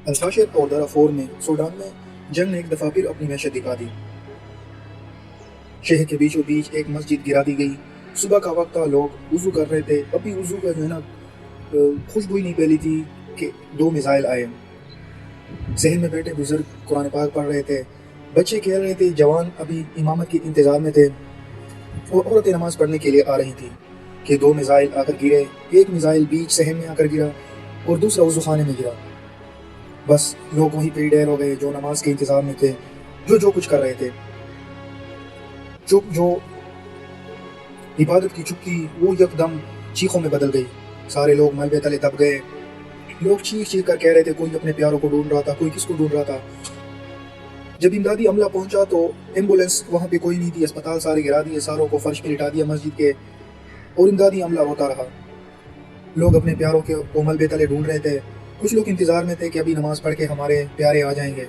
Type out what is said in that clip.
الفاشر اور دارفور میں سوڈان میں جنگ نے ایک دفعہ پھر اپنی وحشت دکھا دی۔ شہر کے بیچوں بیچ ایک مسجد گرا دی گئی۔ صبح کا وقت تھا، لوگ وضو کر رہے تھے، ابھی وضو کا جو ہے نا خوشبو ہی نہیں پھیلی تھی کہ 2 میزائل آئے۔ ذہن میں بیٹھے بزرگ قرآن پاک پڑھ رہے تھے، بچے کھیل رہے تھے، جوان ابھی امامت کے انتظار میں تھے، اور عورتیں نماز پڑھنے کے لیے آ رہی تھی کہ 2 میزائل آ کر گرے۔ ایک میزائل بیچ صحن میں آ کر گرا اور دوسرا وضو خانے میں گرا۔ بس لوگ وہیں پہ ڈیر ہو گئے جو نماز کے انتظار میں تھے، جو کچھ کر رہے تھے۔ جو عبادت کی چپ تھی وہ یکدم چیخوں میں بدل گئی۔ سارے لوگ ملبے تلے دب گئے۔ لوگ چیخ کر کہہ رہے تھے، کوئی اپنے پیاروں کو ڈھونڈ رہا تھا، کوئی کس کو ڈھونڈ رہا تھا۔ جب امدادی عملہ پہنچا تو ایمبولینس وہاں پہ کوئی نہیں تھی، اسپتال سارے گرا دیے، ساروں کو فرش پہ لٹا دیا مسجد کے، اور امدادی عملہ ہوتا رہا۔ لوگ اپنے پیاروں کو ملبے تلے ڈھونڈ رہے تھے، کچھ لوگ انتظار میں تھے کہ ابھی نماز پڑھ کے ہمارے پیارے آ جائیں گے۔